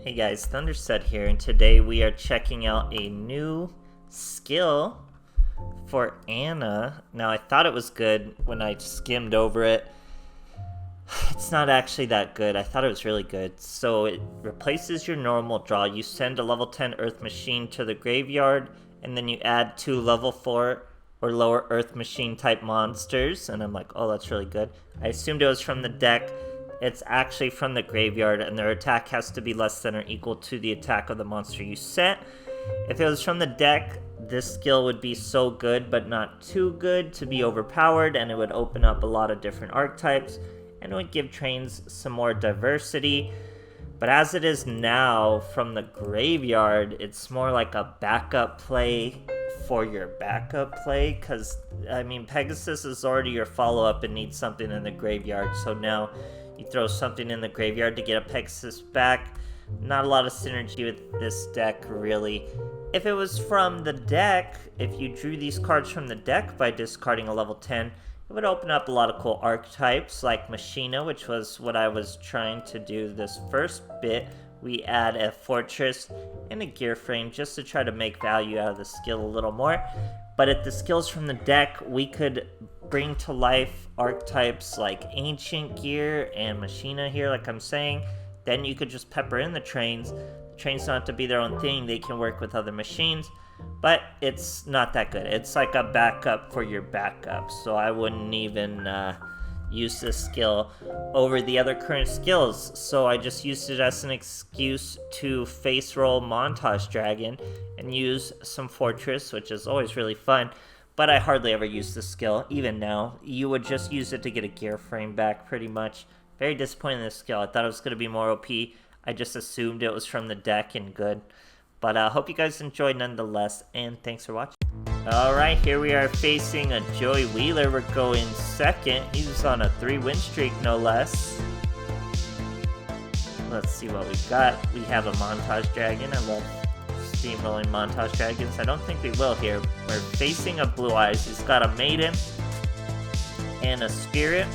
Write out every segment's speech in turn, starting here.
Hey guys, THUNDERSTUD here, and today we are checking out a new skill for Anna. Now, I thought it was good when I skimmed over it. It's not actually that good. I thought it was really good. So it replaces your normal draw. You send a level 10 Earth Machine to the graveyard, and then you add 2 level 4 or lower Earth Machine type monsters. And I'm like, oh, that's really good. I assumed it was from the deck. It's actually from the graveyard, and their attack has to be less than or equal to the attack of the monster you set. If it was from the deck, this skill would be so good, but not too good to be overpowered, and it would open up a lot of different archetypes, and it would give trains some more diversity. But as it is now, from the graveyard, it's more like a backup play for your backup play, because, I mean, Pegasus is already your follow-up and needs something in the graveyard, so now you throw something in the graveyard to get a Pegasus back. Not a lot of synergy with this deck, really. If it was from the deck, if you drew these cards from the deck by discarding a level 10, it would open up a lot of cool archetypes like Machina, which was what I was trying to do this first bit. We add a Fortress and a Gear Frame just to try to make value out of the skill a little more. But if the skills from the deck, we could bring to life archetypes like Ancient Gear and Machina here, like I'm saying. Then you could just pepper in the trains. The trains don't have to be their own thing. They can work with other machines. But it's not that good. It's like a backup for your backup. So I wouldn't even use this skill over the other current skills. So I just used it as an excuse to face roll Montage Dragon and use some Fortress, which is always really fun. But I hardly ever use this skill, even now. You would just use it to get a gear frame back, pretty much. Very disappointed in this skill. I thought it was going to be more OP. I just assumed it was from the deck and good. But I hope you guys enjoyed nonetheless, and thanks for watching. Alright, here we are facing a Joey Wheeler. We're going second. He's on a 3-win streak, no less. Let's see what we got. We have a Montage Dragon. I love steamrolling Montage Dragons. I don't think we will here. We're facing a Blue Eyes. He's got a Maiden and a Spirit.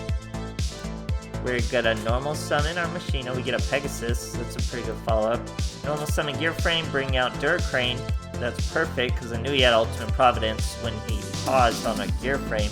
We're gonna normal summon our Machina. We get a Pegasus. That's a pretty good follow-up. Normal summon Gear Frame, bring out Duracrane. That's perfect, because I knew he had Ultimate Providence when he paused on a Gear Frame.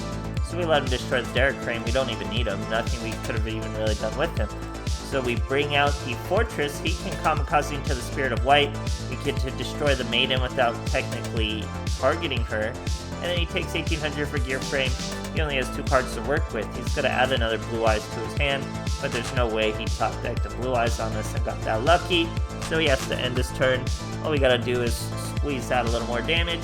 So we let him destroy the Duracrane. We don't even need him. Nothing we could have even really done with him. So we bring out the Fortress. He can kamikaze into the Spirit of White. We get to destroy the Maiden without technically targeting her. And then he takes 1800 for Gear Frame. He only has 2 cards to work with. He's going to add another Blue Eyes to his hand, but there's no way he top decked a Blue Eyes on us and got that lucky. So he has to end his turn. All we got to do is squeeze out a little more damage,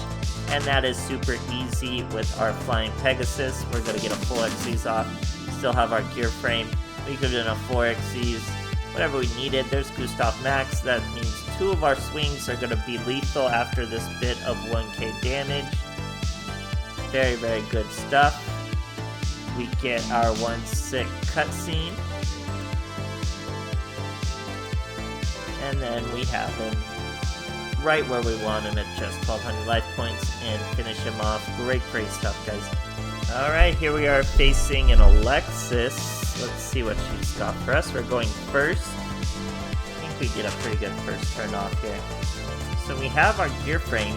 and that is super easy with our Flying Pegasus. We're going to get a full Xyz off. Still have our Gear Frame. We could have done a 4 Xyz, whatever we needed. There's Gustav Max. That means 2 of our swings are going to be lethal after this bit of 1k damage. Very, very good stuff. We get our 1-sick cutscene. And then we have him right where we want him at just 1200 life points and finish him off. Great, great stuff, guys. Alright, here we are facing an Alexis. Let's see what she's got for us. We're going first. I think we get a pretty good first turn off here. So we have our Gear Frame.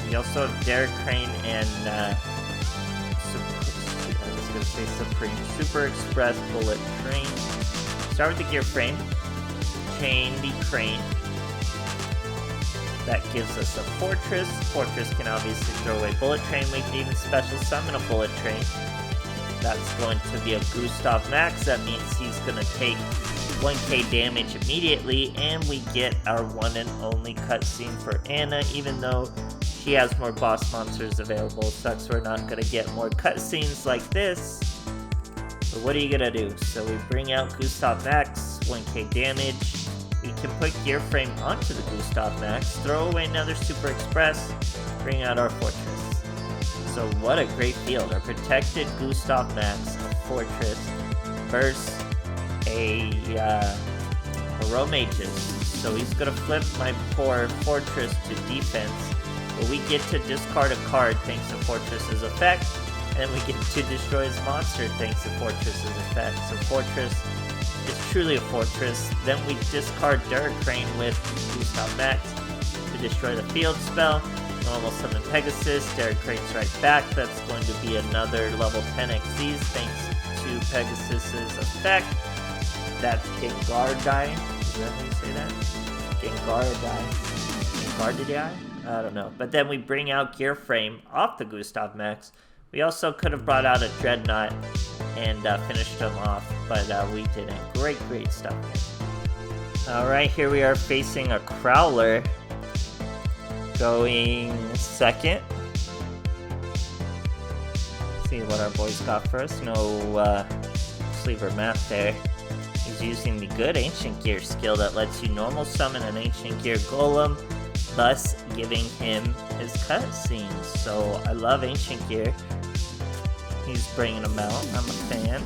We also have Duracrane and Supreme Super Express Bullet Train. Start with the Gear Frame. Chain the Crane. That gives us a Fortress. Fortress can obviously throw away Bullet Train. We can even special summon a Bullet Train. That's going to be a Gustav Max. That means he's going to take 1k damage immediately, and we get our one and only cutscene for Anna, even though she has more boss monsters available. Sucks we're not going to get more cutscenes like this. But what are you going to do? So we bring out Gustav Max, 1k damage. We can put Gear Frame onto the Gustav Max, throw away another Super Express, bring out our Fortress. So what a great field. Our protected Gustav Max, a Fortress, versus a Hero Mages. So he's going to flip my poor Fortress to defense. But we get to discard a card thanks to Fortress's effect, and we get to destroy his monster thanks to Fortress's effect. So Fortress is truly a fortress. Then we discard Crane with Gustav Max to destroy the field spell. Normal summon Pegasus, Crane strikes back. That's going to be another level 10 XCs thanks to Pegasus's effect. That's Gengar die. Is that how you say that? Gengar die. Gengar die? I don't know. But then we bring out Gear Frame off the Gustav Max. We also could have brought out a Dreadnought and finished him off, but we didn't. Great stuff. Alright, here we are facing a Crowler. Going second. See what our boys got first. No sleever map there. He's using the good Ancient Gear skill that lets you normal summon an Ancient Gear Golem, thus giving him his cutscenes. So I love Ancient Gear. He's bringing them out. I'm a fan.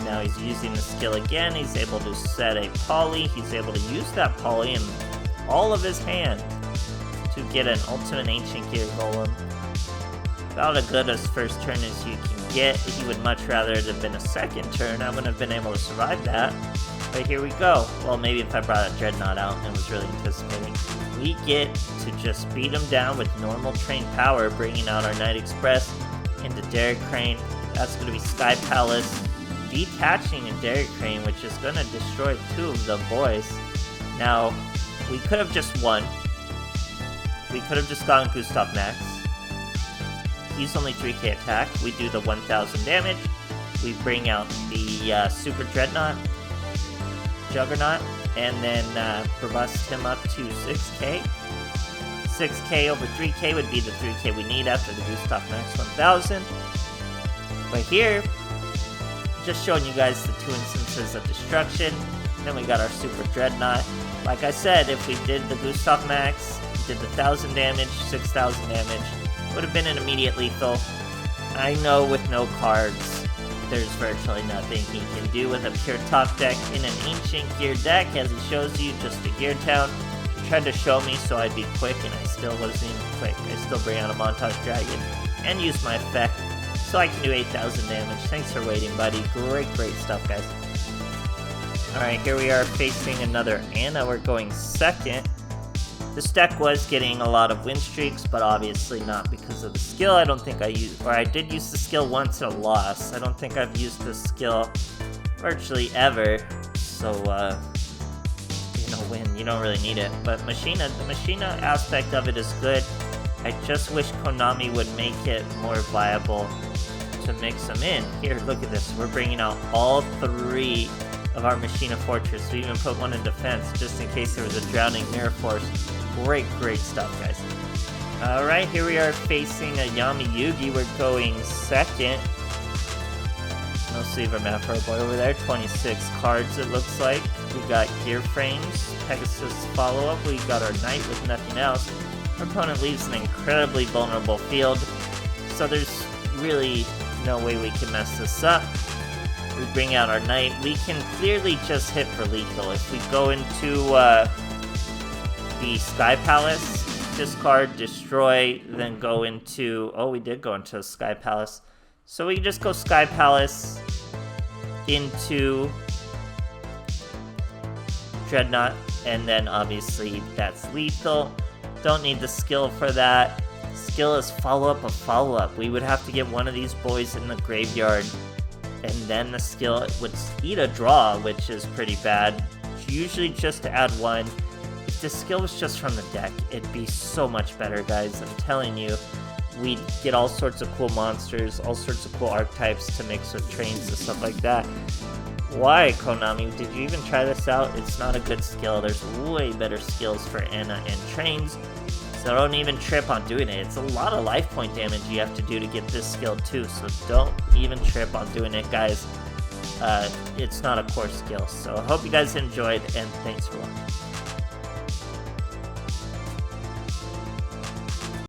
Now he's using the skill again. He's able to set a poly. He's able to use that poly in all of his hand to get an ultimate Ancient Gear Golem. About as good as first turn as you can get. He would much rather it have been a second turn. I wouldn't have been able to survive that. But here we go. Well, maybe if I brought a Dreadnought out and was really anticipating. We get to just beat him down with normal train power, bringing out our Knight Express into Crane. That's going to be Sky Palace, detaching a Crane, which is going to destroy two of the boys. Now, we could have just won. We could have just gone Gustav Max. He's only 3k attack. We do the 1000 damage. We bring out the Super Dreadnought, Juggernaut, and then bust him up to 6k. 6k over 3k would be the 3k we need after the Gustav Max 1000. But here, just showing you guys the two instances of destruction. Then we got our Super Dreadnought. Like I said, if we did the Gustav Max, did the 1000 damage, 6000 damage, would have been an immediate lethal. I know with no cards, there's virtually nothing he can do with a pure top deck in an Ancient Gear deck, as he shows you, just a Gear Town. He tried to show me so I'd be quick, and I still wasn't even quick. I still bring out a Montage Dragon and use my effect, so I can do 8000 damage. Thanks for waiting, buddy. Great stuff, guys. Alright, here we are facing another Anna. We're going second. This deck was getting a lot of win streaks, but obviously not because of the skill. I don't think I used, or I did use the skill once and a loss. I don't think I've used this skill virtually ever. So, win. You don't really need it. But Machina, the Machina aspect of it is good. I just wish Konami would make it more viable to mix them in. Here, look at this. We're bringing out all three of our Machina Fortress. We even put one in defense just in case there was a drowning Mirror Force. Great stuff, guys. Alright, here we are facing a Yami Yugi. We're going second. No sleever map for our boy over there. 26 cards, it looks like. We got Gear Frames, Pegasus follow-up. We got our Knight with nothing else. Our opponent leaves an incredibly vulnerable field, so there's really no way we can mess this up. We bring out our Knight. We can clearly just hit for lethal. If we go into the Sky Palace, discard, destroy, then go into... Oh, we did go into Sky Palace. So we can just go Sky Palace into Dreadnought, and then obviously that's lethal. Don't need the skill for that. Skill is follow-up of follow-up. We would have to get one of these boys in the graveyard, and then the skill would eat a draw, which is pretty bad. Usually just to add one. If the skill was just from the deck, it'd be so much better, guys. I'm telling you, we'd get all sorts of cool monsters, all sorts of cool archetypes to mix with trains and stuff like that. Why, Konami? Did you even try this out? It's not a good skill. There's way better skills for Anna and trains, so don't even trip on doing it. It's a lot of life point damage you have to do to get this skill too, so don't even trip on doing it, guys. It's not a core skill. So I hope you guys enjoyed, and thanks for watching.